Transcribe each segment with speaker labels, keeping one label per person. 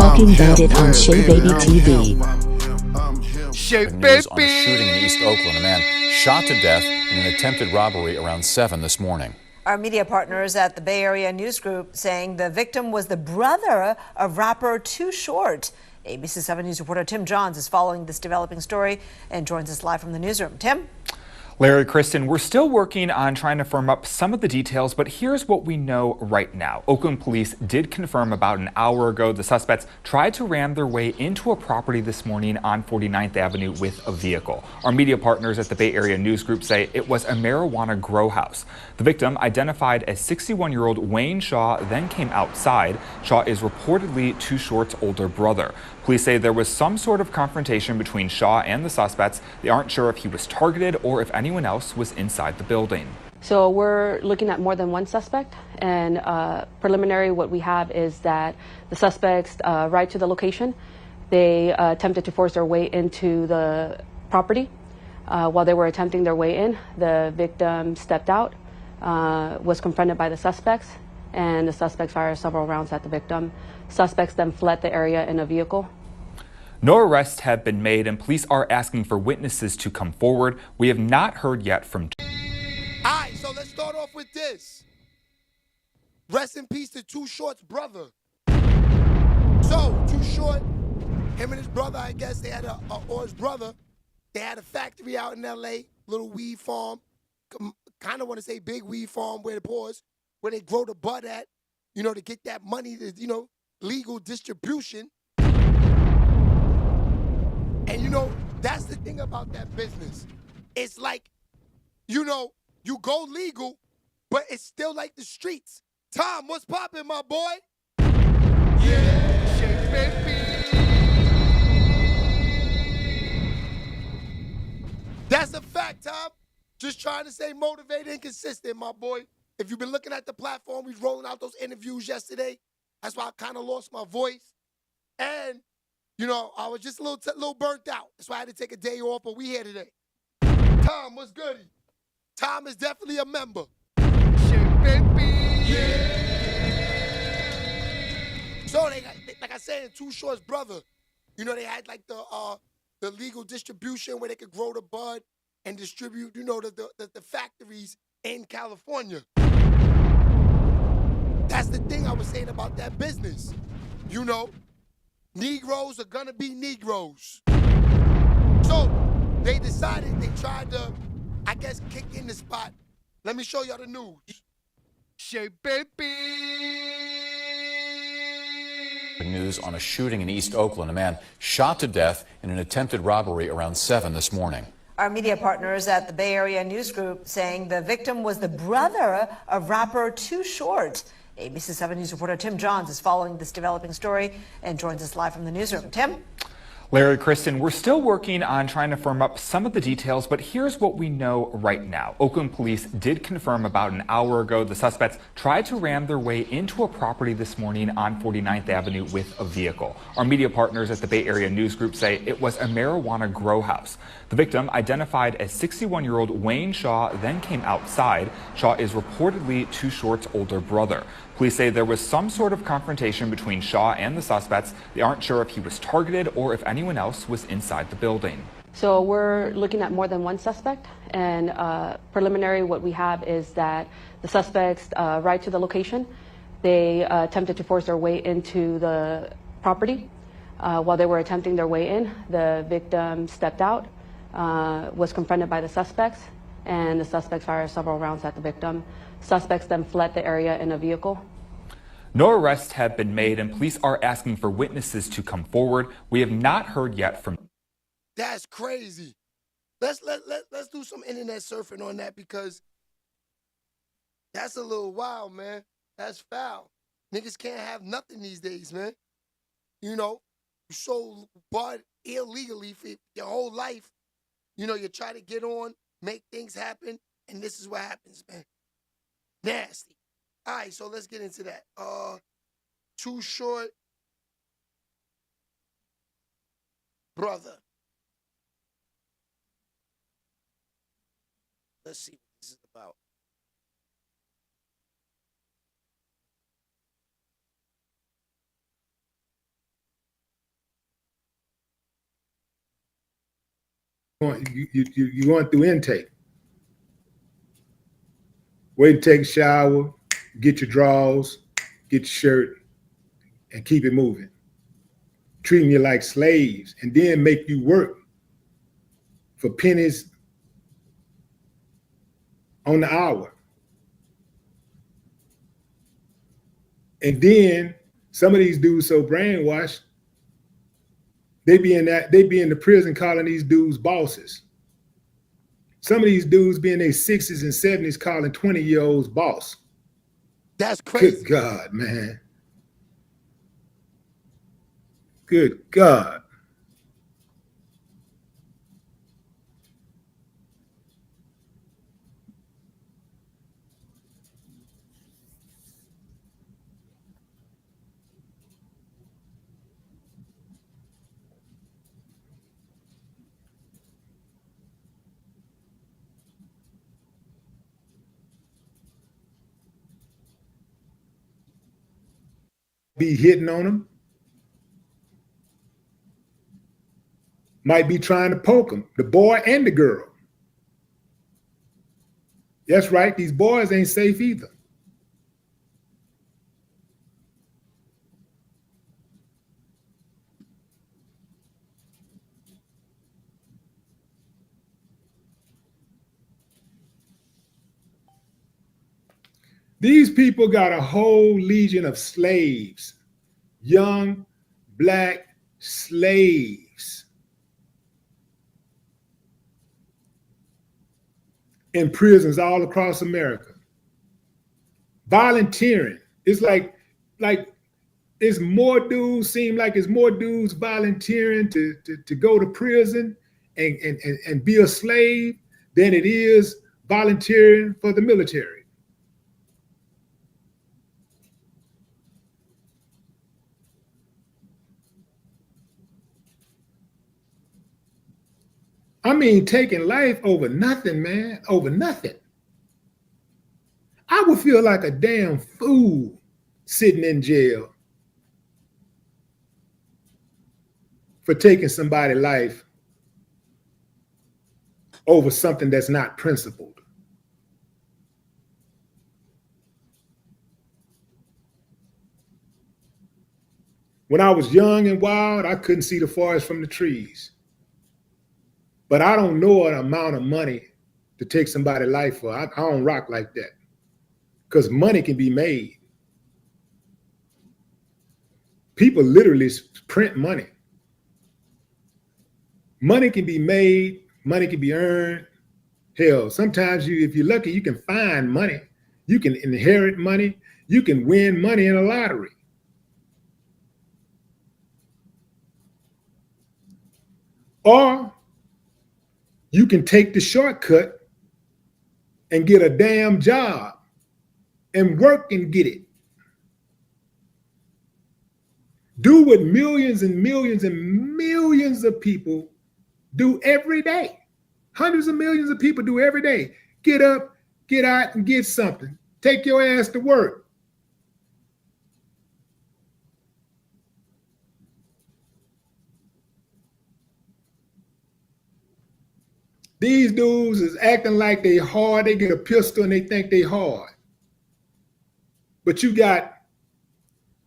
Speaker 1: Talking about it on SHEABABYTV.
Speaker 2: News on a shooting in East Oakland. A man shot to death in an attempted robbery around 7 this morning.
Speaker 3: Our media partners at the Bay Area News Group saying the victim was the brother of rapper Too Short. ABC 7 News reporter Tim Johns is following this developing story and joins us live from the newsroom. Tim?
Speaker 4: Larry, Kristen, we're still working on trying to firm up some of the details, but here's what we know right now. Oakland police did confirm about an hour ago the suspects tried to ram their way into a property this morning on 49th Avenue with a vehicle. Our media partners at the Bay Area News Group say it was a marijuana grow house. The victim, identified as 61-year-old Wayne Shaw, then came outside. Shaw is reportedly Too Short's older brother. Police say there was some sort of confrontation between Shaw and the suspects. They aren't sure if he was targeted or if anyone else was inside the building.
Speaker 5: So we're looking at more than one suspect, and preliminary what we have is that the suspects arrived to the location. They attempted to force their way into the property. While they were attempting their way in, the victim stepped out, was confronted by the suspects, and the suspects fired several rounds at the victim. Suspects then fled the area in a vehicle.
Speaker 4: No arrests have been made, and police are asking for witnesses to come forward. We have not heard yet from...
Speaker 6: All right, so let's start off with this. Rest in peace to Too Short's brother. So, Too Short, him and his brother, I guess, they had or his brother, they had a factory out in L.A., little weed farm. Kind of want to say big weed farm where they grow the bud at, you know, to get that money, to, you know, legal distribution. And, you know, that's the thing about that business. It's like, you know, you go legal, but it's still like the streets. Tom, what's poppin', my boy? Yeah, shake, baby. That's a fact, Tom. Just trying to stay motivated and consistent, my boy. If you've been looking at the platform, we was rolling out those interviews yesterday. That's why I kind of lost my voice. And, you know, I was just a little burnt out. That's why I had to take a day off, but we here today. Tom, what's good? Tom is definitely a member. Shit, baby. Yeah. So, like I said, Too Short's brother, you know, they had like the legal distribution where they could grow the bud and distribute, you know, the factories in California. That's the thing I was saying about that business. You know, Negroes are gonna be Negroes. So they decided, they tried to, I guess, kick in the spot. Let me show y'all the news. Shea baby.
Speaker 2: News on a shooting in East Oakland. A man shot to death in an attempted robbery around 7 this morning.
Speaker 3: Our media partners at the Bay Area News Group saying the victim was the brother of rapper Too Short. ABC 7 News reporter Tim Johns is following this developing story and joins us live from the newsroom. Tim?
Speaker 4: Larry, Kristen, we're still working on trying to firm up some of the details, but here's what we know right now. Oakland police did confirm about an hour ago the suspects tried to ram their way into a property this morning on 49th Avenue with a vehicle. Our media partners at the Bay Area News Group say it was a marijuana grow house. The victim, identified as 61-year-old Wayne Shaw, then came outside. Shaw is reportedly Too Short's older brother. Police say there was some sort of confrontation between Shaw and the suspects. They aren't sure if he was targeted or if anyone else was inside the building.
Speaker 5: So we're looking at more than one suspect, and preliminary what we have is that the suspects arrived to the location. They attempted to force their way into the property. While they were attempting their way in, the victim stepped out, was confronted by the suspects, and the suspects fired several rounds at the victim. Suspects then fled the area in a vehicle.
Speaker 4: No arrests have been made, and police are asking for witnesses to come forward. We have not heard yet from...
Speaker 6: That's crazy. Let's do some internet surfing on that, because that's a little wild, man. That's foul. Niggas can't have nothing these days, man. You know, you sold bud illegally for your whole life. You know, you try to get on, make things happen, and this is what happens, man. Nasty. All right, so let's get into that. Too Short brother. Let's see what this is about.
Speaker 7: You're going through intake. Wait to take a shower, get your drawers, get your shirt, and keep it moving. Treating you like slaves, and then make you work for pennies on the hour. And then some of these dudes so brainwashed, they be in the prison calling these dudes bosses. Some of these dudes be in their 60s and 70s calling 20-year-olds boss.
Speaker 6: That's crazy.
Speaker 7: Good God, man. Good God. Be hitting on them. Might be trying to poke them, the boy and the girl. That's right, these boys ain't safe either. These people got a whole legion of slaves, young black slaves in prisons all across America, volunteering. It's like it's more dudes, seem like it's more dudes volunteering to go to prison and be a slave than it is volunteering for the military. I mean, taking life over nothing, man, over nothing. I would feel like a damn fool sitting in jail for taking somebody's life over something that's not principled. When I was young and wild, I couldn't see the forest from the trees. But I don't know an amount of money to take somebody's life for. I don't rock like that. Because money can be made. People literally print money. Money can be made, money can be earned. Hell, sometimes if you're lucky, you can find money. You can inherit money. You can win money in a lottery. Or you can take the shortcut and get a damn job and work and get it. Do what millions and millions and millions of people do every day. Hundreds of millions of people do every day. Get up, get out, and get something. Take your ass to work. These dudes is acting like they hard. They get a pistol and they think they hard. But you got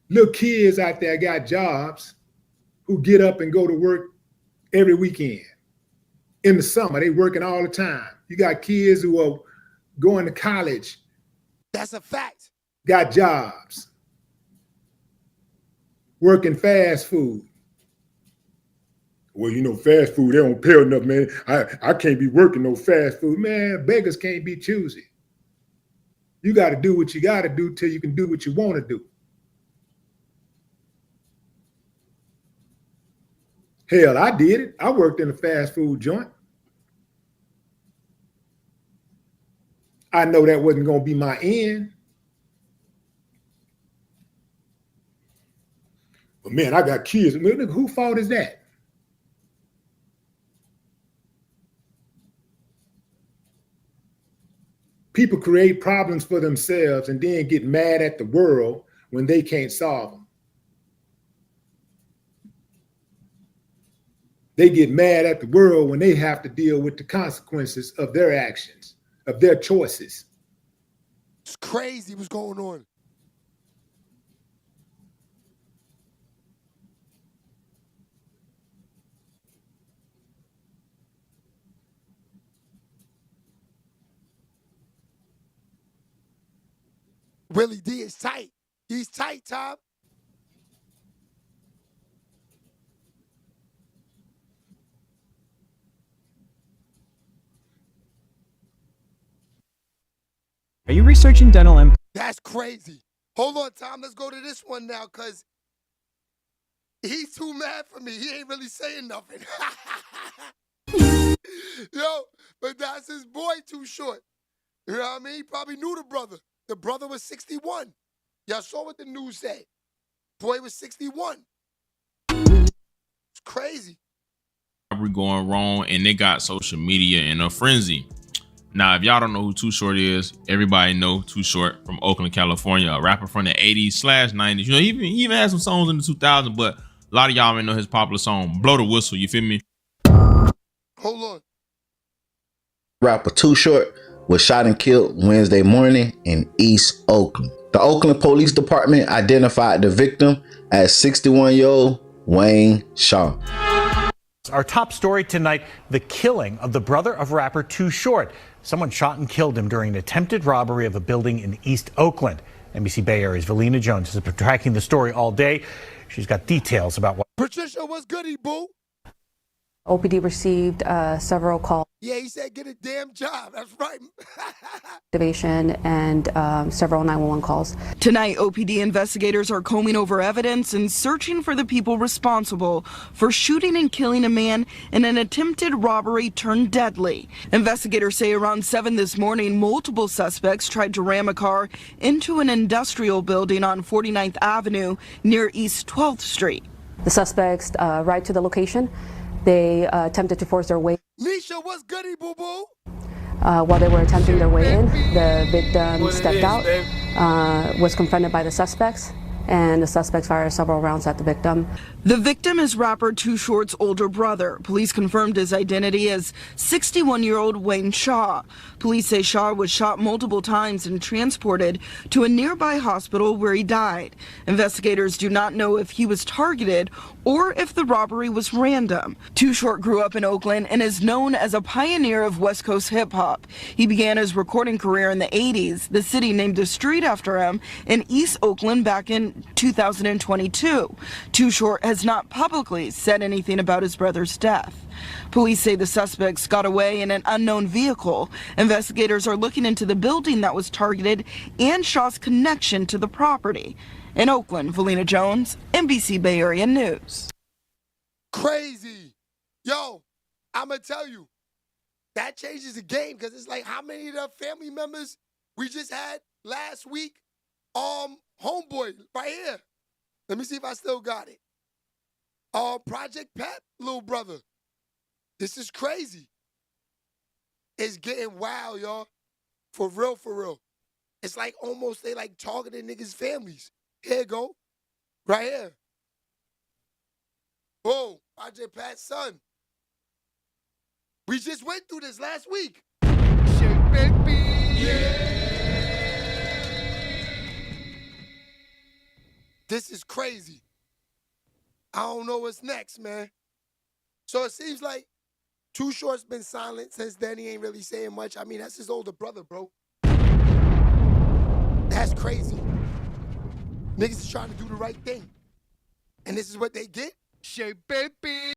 Speaker 7: little kids out there got jobs who get up and go to work every weekend. In the summer, they working all the time. You got kids who are going to college.
Speaker 6: That's a fact.
Speaker 7: Got jobs. Working fast food. Well, you know, fast food, they don't pay enough, man. I can't be working no fast food. Man, beggars can't be choosy. You got to do what you got to do till you can do what you want to do. Hell, I did it. I worked in a fast food joint. I know that wasn't going to be my end. But man, I got kids. Whose fault is that? People create problems for themselves and then get mad at the world when they can't solve them. They get mad at the world when they have to deal with the consequences of their actions, of their choices.
Speaker 6: It's crazy what's going on. Willie D is tight. He's tight, Tom.
Speaker 8: Are you researching dental implants?
Speaker 6: That's crazy. Hold on, Tom. Let's go to this one now, because he's too mad for me. He ain't really saying nothing. Yo, but that's his boy Too Short. You know what I mean? He probably knew the brother. The brother was 61. Y'all saw what the news said. Boy was 61. It's crazy.
Speaker 9: Going wrong, and they got social media in a frenzy. Now, if y'all don't know who Too Short is, everybody know Too Short from Oakland, California, a rapper from the 80s/90s. You know, he even had some songs in the 2000s, but a lot of y'all may know his popular song, Blow the Whistle, you feel me?
Speaker 6: Hold on.
Speaker 10: Rapper Too Short was shot and killed Wednesday morning in East Oakland. The Oakland Police Department identified the victim as 61-year-old Wayne Shaw.
Speaker 11: Our top story tonight, the killing of the brother of rapper Too Short. Someone shot and killed him during an attempted robbery of a building in East Oakland. NBC Bay Area's Valina Jones has been tracking the story all day. She's got details about what.
Speaker 6: Patricia, what's goody, boo?
Speaker 5: OPD received several calls.
Speaker 6: Yeah, he said get a damn job. That's right.
Speaker 5: Activation and several 911 calls.
Speaker 12: Tonight, OPD investigators are combing over evidence and searching for the people responsible for shooting and killing a man in an attempted robbery turned deadly. Investigators say around 7 this morning, multiple suspects tried to ram a car into an industrial building on 49th Avenue near East 12th Street.
Speaker 5: The suspects arrived to the location. They attempted to force their way.
Speaker 6: Nisha, what's goody, boo-boo?
Speaker 5: While they were attempting their way in, the victim stepped out, was confronted by the suspects, and the suspects fired several rounds at the victim.
Speaker 12: The victim is rapper Too Short's older brother. Police confirmed his identity as 61-year-old Wayne Shaw. Police say Shaw was shot multiple times and transported to a nearby hospital where he died. Investigators do not know if he was targeted or if the robbery was random. Too Short grew up in Oakland and is known as a pioneer of West Coast hip-hop. He began his recording career in the 80s. The city named a street after him in East Oakland back in 2022. Too Short has not publicly said anything about his brother's death. Police say the suspects got away in an unknown vehicle. Investigators are looking into the building that was targeted and Shaw's connection to the property. In Oakland, Valina Jones, NBC Bay Area News.
Speaker 6: Crazy. Yo, I'm going to tell you, that changes the game, because it's like how many of the family members we just had last week? Homeboy, right here. Let me see if I still got it. Project Pat, little brother. This is crazy. It's getting wild, y'all. For real, for real. It's like almost they like targeting niggas' families. Here you go. Right here. Whoa, Project Pat's son. We just went through this last week. Shit, baby. Yeah. This is crazy. I don't know what's next, man. So it seems like Too Short's been silent since then. He ain't really saying much. I mean, that's his older brother, bro. That's crazy. Niggas is trying to do the right thing. And this is what they get? Shit, baby.